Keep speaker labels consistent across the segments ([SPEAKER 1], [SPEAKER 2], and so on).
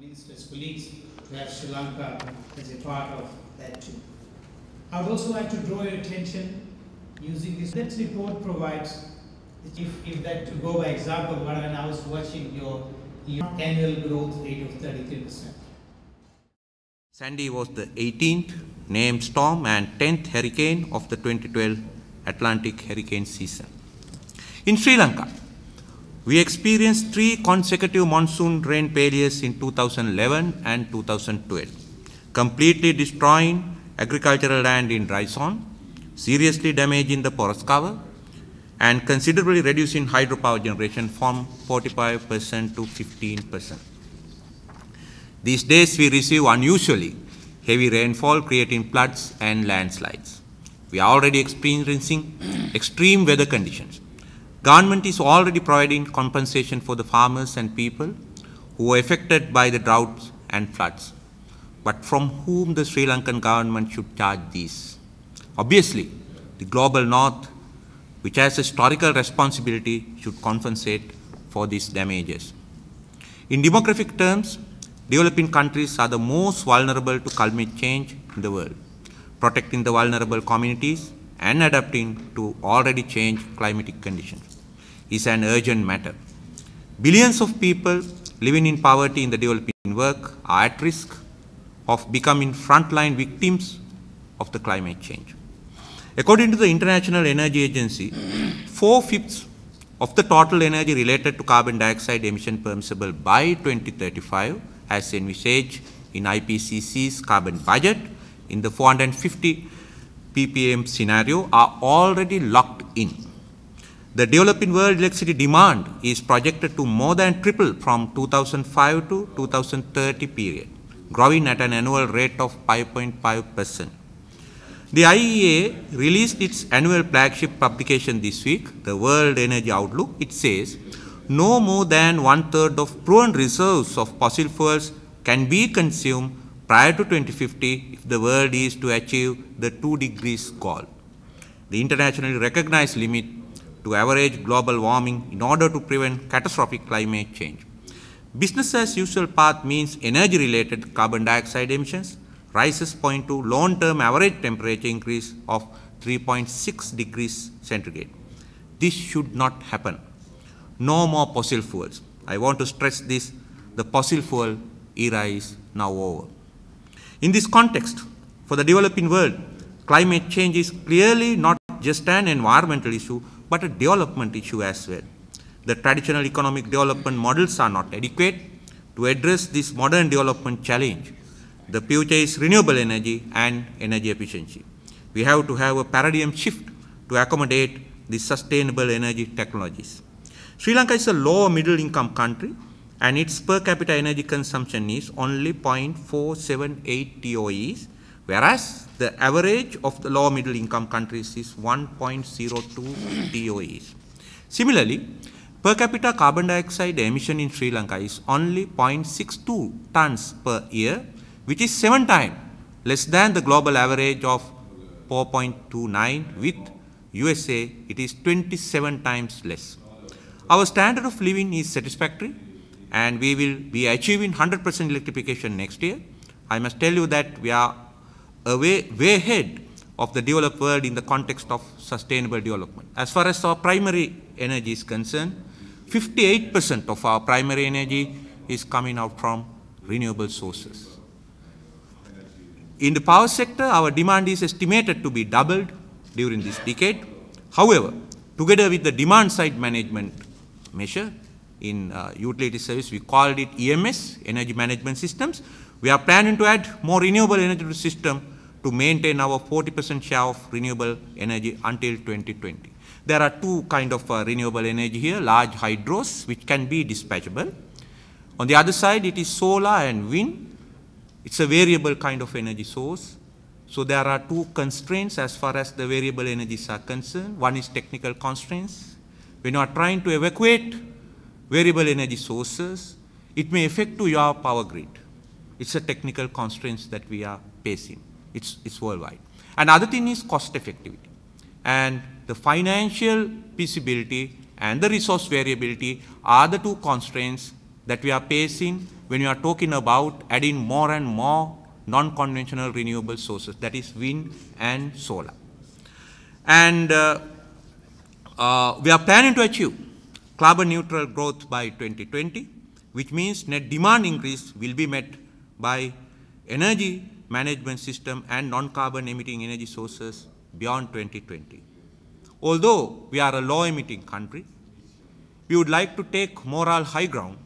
[SPEAKER 1] pleased as colleagues to have Sri Lanka as a part of that too. I would also like to draw your attention using this. That report provides, if that to go by example, when I was watching your annual growth rate of 33%.
[SPEAKER 2] Sandy was the 18th named storm and 10th hurricane of the 2012 Atlantic hurricane season. In Sri Lanka, we experienced 3 consecutive monsoon rain failures in 2011 and 2012, completely destroying agricultural land in dry zone, seriously damaging the forest cover, and considerably reducing hydropower generation from 45% to 15%. These days we receive unusually heavy rainfall, creating floods and landslides. We are already experiencing extreme weather conditions. Government is already providing compensation for the farmers and people who were affected by the droughts and floods. But from whom the Sri Lankan government should charge these? Obviously, the global north, which has a historical responsibility, should compensate for these damages. In demographic terms, developing countries are the most vulnerable to climate change in the world. Protecting the vulnerable communities and adapting to already changed climatic conditions is an urgent matter. Billions of people living in poverty in the developing world are at risk of becoming frontline victims of the climate change. According to the International Energy Agency, 4/5 of the total energy related to carbon dioxide emission permissible by 2035, as envisaged in IPCC's carbon budget in the 450 ppm scenario, are already locked in. The developing world electricity demand is projected to more than triple from 2005 to 2030 period, growing at an annual rate of 5.5%. The IEA released its annual flagship publication this week, the World Energy Outlook. It says, no more than 1/3 of proven reserves of fossil fuels can be consumed prior to 2050 if the world is to achieve the 2 degrees goal, the internationally recognized limit to average global warming in order to prevent catastrophic climate change. Business as usual path means energy-related carbon dioxide emissions rises point to long-term average temperature increase of 3.6 degrees centigrade. This should not happen. No more fossil fuels. I want to stress this, the fossil fuel era is now over. In this context, for the developing world, climate change is clearly not just an environmental issue, but a development issue as well. The traditional economic development models are not adequate to address this modern development challenge. The future is renewable energy and energy efficiency. We have to have a paradigm shift to accommodate the sustainable energy technologies. Sri Lanka is a low middle income country and its per capita energy consumption is only 0.478 TOEs, whereas the average of the low middle income countries is 1.02 TOEs. Similarly, per capita carbon dioxide emission in Sri Lanka is only 0.62 tons per year, which is 7 times less than the global average of 4.29. With USA, it is 27 times less. Our standard of living is satisfactory, and we will be achieving 100% electrification next year. I must tell you that we are way ahead of the developed world in the context of sustainable development. As far as our primary energy is concerned, 58% of our primary energy is coming out from renewable sources. In the power sector, our demand is estimated to be doubled during this decade. However, together with the demand side management measure in utility service, we called it EMS, Energy Management Systems. We are planning to add more renewable energy to the system to maintain our 40% share of renewable energy until 2020. There are 2 kinds of renewable energy here, large hydros, which can be dispatchable. On the other side, it is solar and wind. It's a variable kind of energy source. So there are 2 constraints as far as the variable energies are concerned. One is technical constraints. When you are trying to evacuate variable energy sources, it may affect to your power grid. It's a technical constraints that we are facing. It's worldwide. And other thing is cost effectivity. And the financial feasibility and the resource variability are the 2 constraints that we are facing when you are talking about adding more and more non-conventional renewable sources, that is wind and solar. And we are planning to achieve carbon neutral growth by 2020, which means net demand increase will be met by energy management system and non-carbon emitting energy sources beyond 2020. Although we are a low emitting country, we would like to take moral high ground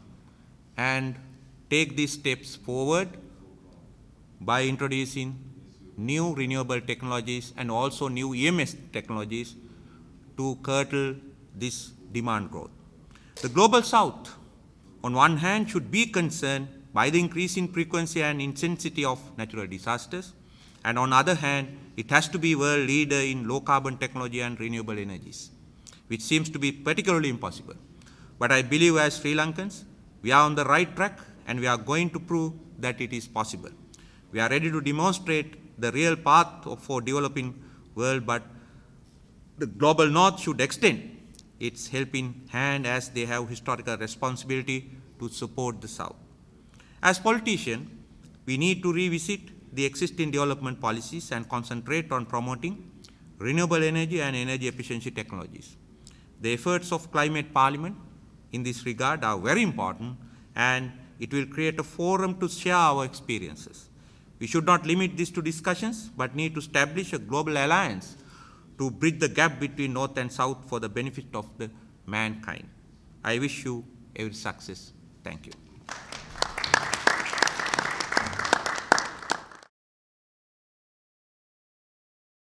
[SPEAKER 2] and take these steps forward by introducing new renewable technologies and also new EMS technologies to curtail this demand growth. The Global South, on one hand, should be concerned by the increasing frequency and intensity of natural disasters, and on the other hand, it has to be world leader in low carbon technology and renewable energies, which seems to be particularly impossible. But I believe as Sri Lankans, we are on the right track and we are going to prove that it is possible. We are ready to demonstrate the real path for developing world, but the global north should extend its helping hand as they have historical responsibility to support the south. As politicians, we need to revisit the existing development policies and concentrate on promoting renewable energy and energy efficiency technologies. The efforts of Climate Parliament in this regard are very important, and it will create a forum to share our experiences. We should not limit this to discussions, but need to establish a global alliance to bridge the gap between North and South for the benefit of the mankind. I wish you every success. Thank you.